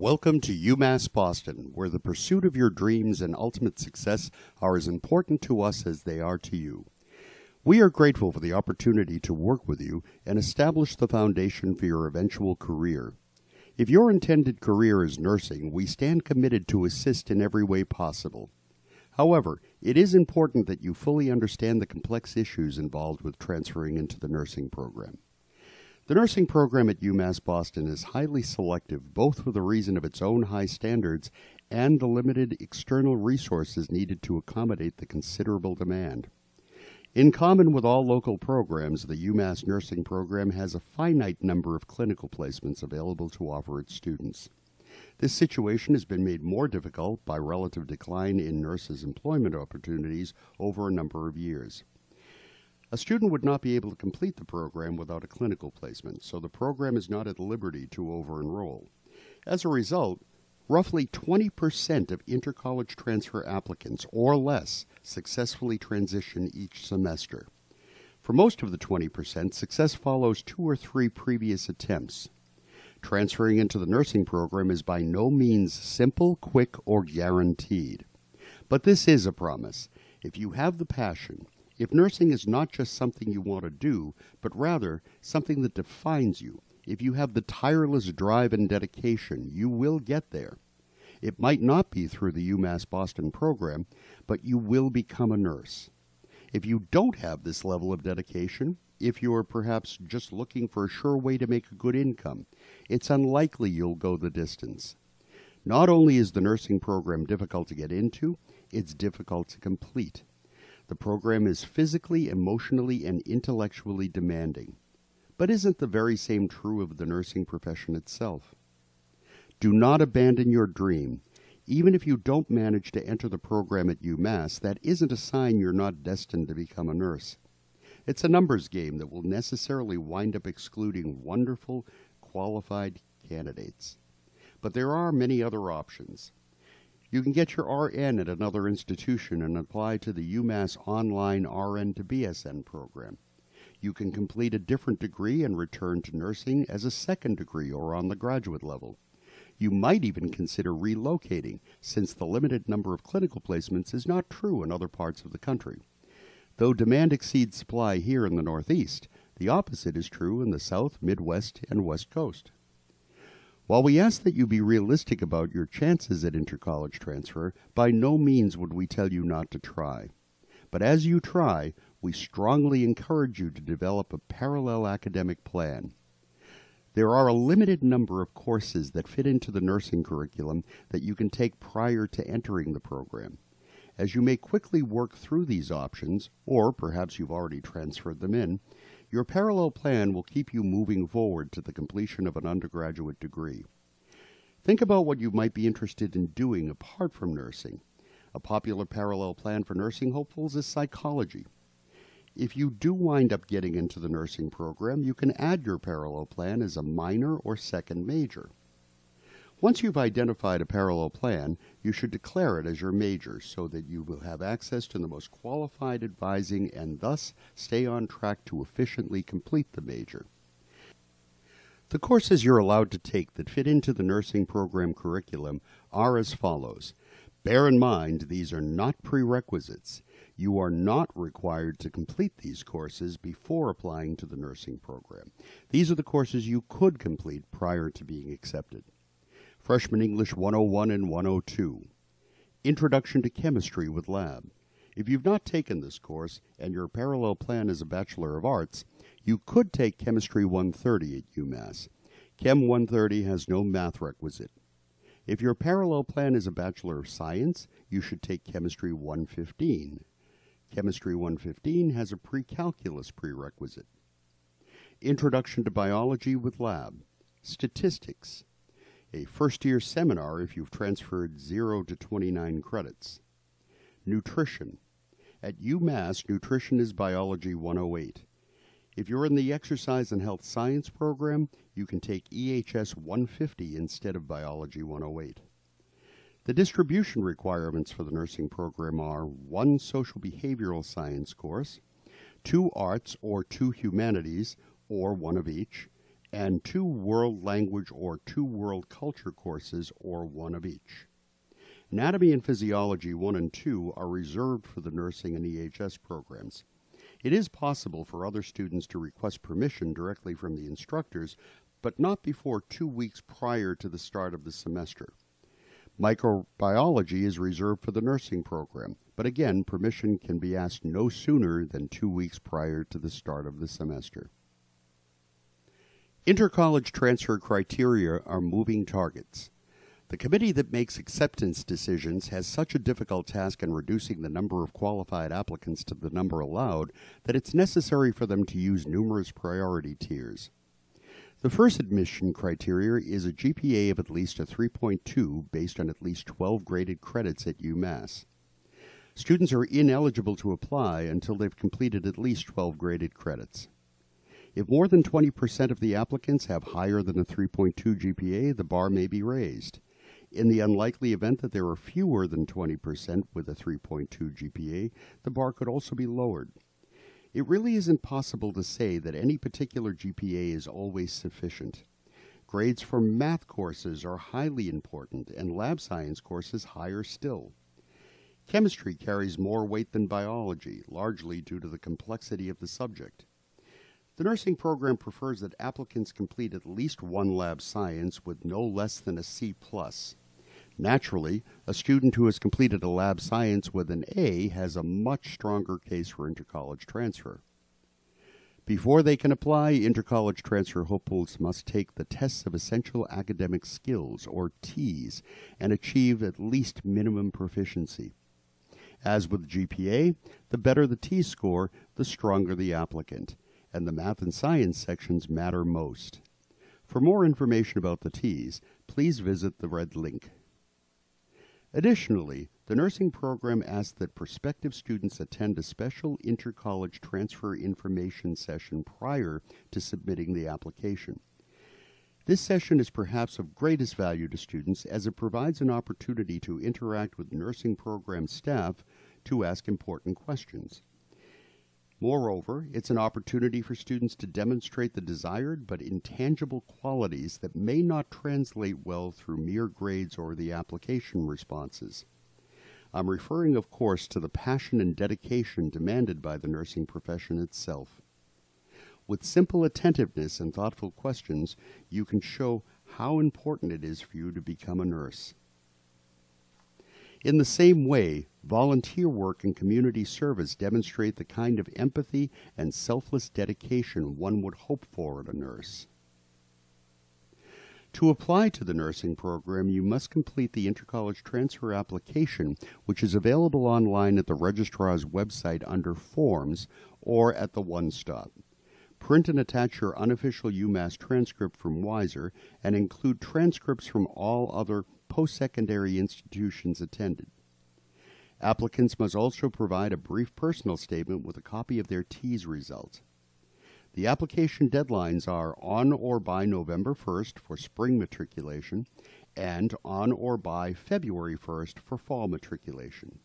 Welcome to UMass Boston, where the pursuit of your dreams and ultimate success are as important to us as they are to you. We are grateful for the opportunity to work with you and establish the foundation for your eventual career. If your intended career is nursing, we stand committed to assist in every way possible. However, it is important that you fully understand the complex issues involved with transferring into the nursing program. The nursing program at UMass Boston is highly selective, both for the reason of its own high standards and the limited external resources needed to accommodate the considerable demand. In common with all local programs, the UMass nursing program has a finite number of clinical placements available to offer its students. This situation has been made more difficult by relative decline in nurses' employment opportunities over a number of years. A student would not be able to complete the program without a clinical placement, so the program is not at liberty to over-enroll. As a result, roughly 20% of intercollege transfer applicants or less successfully transition each semester. For most of the 20%, success follows 2 or 3 previous attempts. Transferring into the nursing program is by no means simple, quick, or guaranteed. But this is a promise. If you have the passion, if nursing is not just something you want to do, but rather something that defines you, if you have the tireless drive and dedication, you will get there. It might not be through the UMass Boston program, but you will become a nurse. If you don't have this level of dedication, if you are perhaps just looking for a sure way to make a good income, it's unlikely you'll go the distance. Not only is the nursing program difficult to get into, it's difficult to complete. The program is physically, emotionally, and intellectually demanding. But isn't the very same true of the nursing profession itself? Do not abandon your dream. Even if you don't manage to enter the program at UMass, that isn't a sign you're not destined to become a nurse. It's a numbers game that will necessarily wind up excluding wonderful, qualified candidates. But there are many other options. You can get your RN at another institution and apply to the UMass online RN to BSN program. You can complete a different degree and return to nursing as a second degree or on the graduate level. You might even consider relocating, since the limited number of clinical placements is not true in other parts of the country. Though demand exceeds supply here in the Northeast, the opposite is true in the South, Midwest, and West Coast. While we ask that you be realistic about your chances at intercollege transfer, by no means would we tell you not to try. But as you try, we strongly encourage you to develop a parallel academic plan. There are a limited number of courses that fit into the nursing curriculum that you can take prior to entering the program. As you may quickly work through these options, or perhaps you've already transferred them in, your parallel plan will keep you moving forward to the completion of an undergraduate degree. Think about what you might be interested in doing apart from nursing. A popular parallel plan for nursing hopefuls is psychology. If you do wind up getting into the nursing program, you can add your parallel plan as a minor or second major. Once you've identified a parallel plan, you should declare it as your major so that you will have access to the most qualified advising and thus stay on track to efficiently complete the major. The courses you're allowed to take that fit into the nursing program curriculum are as follows. Bear in mind, these are not prerequisites. You are not required to complete these courses before applying to the nursing program. These are the courses you could complete prior to being accepted. Freshman English 101 and 102. Introduction to Chemistry with Lab. If you've not taken this course and your parallel plan is a Bachelor of Arts, you could take Chemistry 130 at UMass. Chem 130 has no math requisite. If your parallel plan is a Bachelor of Science, you should take Chemistry 115. Chemistry 115 has a pre-calculus prerequisite. Introduction to Biology with Lab. Statistics. A first-year seminar if you've transferred 0 to 29 credits. Nutrition. At UMass, nutrition is Biology 108. If you're in the Exercise and Health Science program, you can take EHS 150 instead of Biology 108. The distribution requirements for the nursing program are 1 social behavioral science course, 2 arts or 2 humanities, or 1 of each, and 2 world language or 2 world culture courses, or 1 of each. Anatomy and Physiology 1 and 2 are reserved for the nursing and EHS programs. It is possible for other students to request permission directly from the instructors, but not before 2 weeks prior to the start of the semester. Microbiology is reserved for the nursing program, but again, permission can be asked no sooner than 2 weeks prior to the start of the semester. Intercollege transfer criteria are moving targets. The committee that makes acceptance decisions has such a difficult task in reducing the number of qualified applicants to the number allowed that it's necessary for them to use numerous priority tiers. The first admission criteria is a GPA of at least a 3.2 based on at least 12 graded credits at UMass. Students are ineligible to apply until they've completed at least 12 graded credits. If more than 20% of the applicants have higher than a 3.2 GPA, the bar may be raised. In the unlikely event that there are fewer than 20% with a 3.2 GPA, the bar could also be lowered. It really isn't possible to say that any particular GPA is always sufficient. Grades for math courses are highly important, and lab science courses higher still. Chemistry carries more weight than biology, largely due to the complexity of the subject. The nursing program prefers that applicants complete at least 1 lab science with no less than a C+. Naturally, a student who has completed a lab science with an A has a much stronger case for intercollege transfer. Before they can apply, intercollege transfer hopefuls must take the Tests of Essential Academic Skills, or TEAS, and achieve at least minimum proficiency. As with GPA, the better the T score, the stronger the applicant, and the math and science sections matter most. For more information about the TEAS, please visit the red link. Additionally, the nursing program asks that prospective students attend a special intercollege transfer information session prior to submitting the application. This session is perhaps of greatest value to students as it provides an opportunity to interact with nursing program staff to ask important questions. Moreover, it's an opportunity for students to demonstrate the desired but intangible qualities that may not translate well through mere grades or the application responses. I'm referring, of course, to the passion and dedication demanded by the nursing profession itself. With simple attentiveness and thoughtful questions, you can show how important it is for you to become a nurse. In the same way, volunteer work and community service demonstrate the kind of empathy and selfless dedication one would hope for in a nurse. To apply to the nursing program, you must complete the intercollege transfer application, which is available online at the registrar's website under Forms or at the One Stop. Print and attach your unofficial UMass transcript from Weiser and include transcripts from all other post-secondary institutions attended. Applicants must also provide a brief personal statement with a copy of their TEAS result. The application deadlines are on or by November 1st for spring matriculation and on or by February 1st for fall matriculation.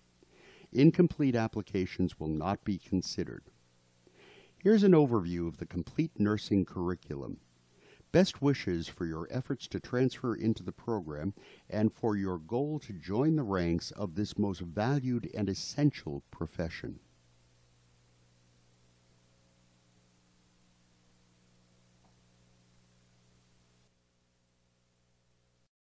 Incomplete applications will not be considered. Here's an overview of the complete nursing curriculum. Best wishes for your efforts to transfer into the program and for your goal to join the ranks of this most valued and essential profession.